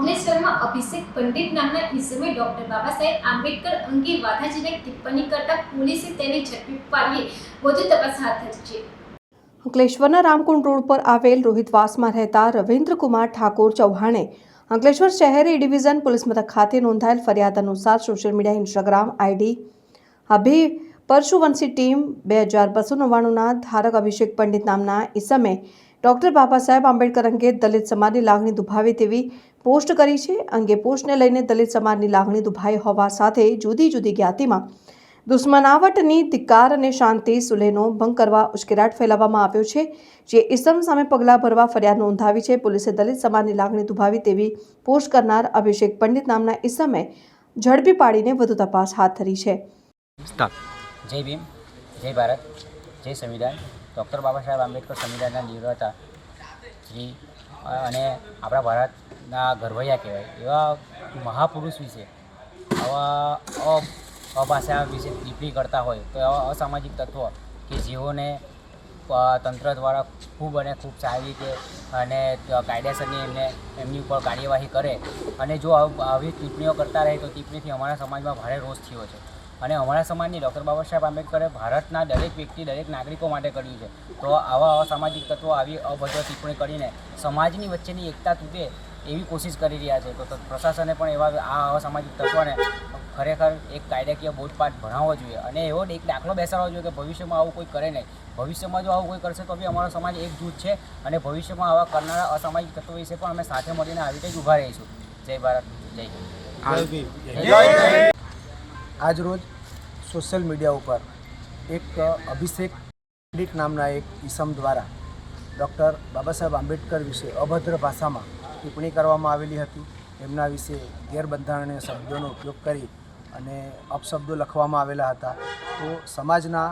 અંકલેશ્વરમાં અભિષેક પંડિત નામના ઈસમે ડોક્ટર બાબા સાહેબ આંબેડકર અંગે વાધાજનક ટિપ્પણી કરતા પોલીસે તેને ઝડપી પાડી વધુ તપાસ હાથ ધરી છે। અંકલેશ્વરના રામકુંડ રોડ પર આવેલ રોહિતવાસમાં રહેતા રવિન્દ્રકુમાર ઠાકોર ચૌહાણે અંકલેશ્વર શહેર એ ડિવિઝન પોલીસ મથક ખાતે નોંધાયેલ ફરિયાદ અનુસાર સોશિયલ મીડિયા ઇન્સ્ટાગ્રામ આઈડી અભી પરશુવંશી ટીમ 2299ના ધારક અભિષેક પંડિત નામના ઈસમે ડોક્ટર બાબા સાહેબ આંબેડકર અંગે દલિત સમાજની લાગણી દુભાવે તેવી પોસ્ટ કરી છે। અંગે પોસ્ટને લઈને દલિત સમાજની લાગણી દુભાઈ હોવા સાથે જુદી જુદી જ્ઞાતિમાં દુશ્મનાવટની ધિક્કાર અને શાંતિ સુલેહનો ભંગ કરવા ઉશ્કેરાટ ફેલાવવામાં આવ્યો છે, જે ઇસમ સામે પગલાં ભરવા ફરિયાદ નોંધાવી છે। પોલીસે દલિત સમાજની લાગણી દુભાવી તેવી પોસ્ટ કરનાર અભિષેક પંડિત નામના ઇસમે ઝડપી પાડીને વધુ તપાસ હાથ ધરી છે। જય ભીમ, જય ભારત, જય સંવિધાન। ડૉક્ટર બાબા સાહેબ આંબેડકર સંવિધાનના નિર્માતા શ્રી અને આપણા ભારતના ગર્વૈયા કહેવાય એવા મહાપુરુષ વિશે આવા અભાષા વિશે ટિપ્પણી કરતા હોય તો એવા અસામાજિક તત્વો કે જેઓને તંત્ર દ્વારા ખૂબ સારી રીતે અને કાયદેસરની એમની ઉપર કાર્યવાહી કરે અને જો આવી ટિપ્પણીઓ કરતા રહે તો ટિપ્પણીથી અમારા સમાજમાં ભારે રોષ થયો છે અને અમારા સમાજની ડૉક્ટર બાબા સાહેબ આંબેડકરે ભારતના દરેક વ્યક્તિ દરેક નાગરિકો માટે કર્યું છે। તો આવા અસામાજિક તત્વો આવી અભદ્ર ટિપ્પણી કરીને સમાજની વચ્ચેની એકતા તૂટે એવી કોશિશ કરી રહ્યા છે। તો પ્રશાસને પણ એવા આ અસામાજિક તત્વોને ખરેખર એક કાયદાકીય બોધપાઠ ભણાવવો જોઈએ અને એવો એક દાખલો બેસાડવો જોઈએ કે ભવિષ્યમાં આવું કોઈ કરે નહીં। ભવિષ્યમાં જો આવું કોઈ કરશે તો બી અમારો સમાજ એકજૂથ છે અને ભવિષ્યમાં આવા કરનારા અસામાજિક તત્વો વિશે પણ અમે સાથે મળીને આવી રીતે જ ઊભા રહીશું। જય ભારત, જય હિન્દ। આજ રોજ સોશિયલ મીડિયા ઉપર એક અભિષેક પંડિત નામના એક ઈસમ દ્વારા ડૉક્ટર બાબા સાહેબ આંબેડકર વિશે અભદ્ર ભાષામાં ટિપ્પણી કરવામાં આવેલી હતી। એમના વિશે ગેરબંધારણીય શબ્દોનો ઉપયોગ કરી અને અપશબ્દો લખવામાં આવેલા હતા। તો સમાજના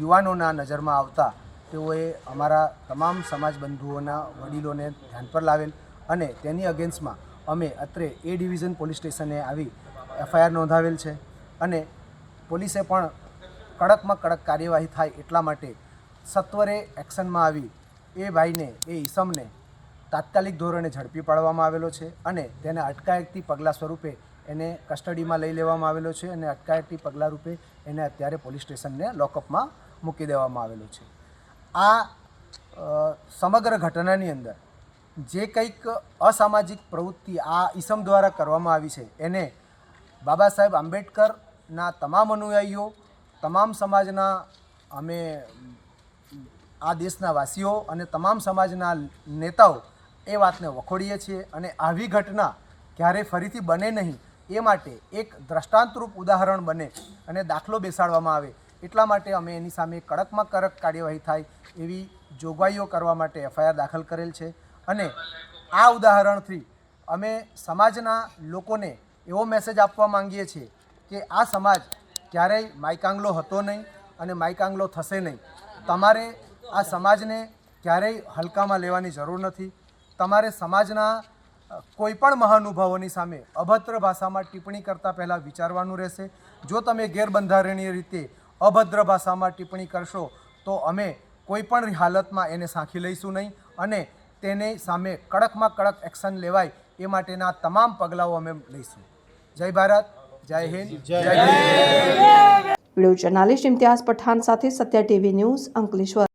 યુવાનોના નજરમાં આવતા તેઓએ અમારા તમામ સમાજ બંધુઓના વડીલોને ધ્યાન પર લાવેલ અને તેની અગેન્સ્ટમાં અમે અત્રે એ ડિવિઝન પોલીસ સ્ટેશને આવી FIR નોંધાવેલ છે અને પોલીસે પણ કડકમાં કડક કાર્યવાહી થાય એટલા માટે સત્વરે એક્શનમાં આવી એ ભાઈને એ ઈસમને તાત્કાલિક ધોરણે ઝડપી પાડવામાં આવેલો છે અને તેને અટકાયતી પગલાં સ્વરૂપે એને કસ્ટડીમાં લઈ લેવામાં આવેલો છે અને અટકાયતી પગલાં રૂપે એને અત્યારે પોલીસ સ્ટેશનને લોકઅપમાં મૂકી દેવામાં આવેલો છે। આ સમગ્ર ઘટનાની અંદર જે કંઈક અસામાજિક પ્રવૃત્તિ આ ઈસમ દ્વારા કરવામાં આવી છે એને બાબા સાહેબ આંબેડકરના તમામ અનુયાયીઓ તમામ સમાજના અમે આ દેશના વાસીઓ અને તમામ સમાજના નેતાઓ એ વાતને વખોડીએ છીએ અને આવી ઘટના ક્યારેય ફરીથી બને નહીં એ માટે એક દ્રષ્ટાંતરૂપ ઉદાહરણ બને અને દાખલો બેસાડવામાં આવે એટલા માટે અમે એની સામે કડકમાં કડક કાર્યવાહી થાય એવી જોગવાઈઓ કરવા માટે FIR દાખલ કરેલ છે અને આ ઉદાહરણથી અમે સમાજના લોકોને એવો મેસેજ આપવા માંગીએ છીએ કે આ સમાજ ક્યારેય માયકાંગલો હતો નહીં અને માયકાંગલો થશે નહીં। તમારે આ સમાજને ક્યારેય હલકામાં લેવાની જરૂર નથી। તમારે સમાજના કોઈપણ મહાનુભાવોની સામે અભદ્ર ભાષામાં ટિપ્પણી કરતાં પહેલાં વિચારવાનું રહેશે। જો તમે ગેરબંધારણીય રીતે અભદ્ર ભાષામાં ટિપ્પણી કરશો તો અમે કોઈપણ હાલતમાં એને સાંખી લઈશું નહીં અને તેની સામે કડકમાં કડક એક્શન લેવાય એ માટેના તમામ પગલાઓ અમે લઈશું। જય ભારત, જય હિન્દ, જય વિડીયો જર્નાલિસ્ટ ઇમ્તિયાઝ પઠાણ સાથે સત્ય TV ન્યૂઝ અંકલેશ્વર।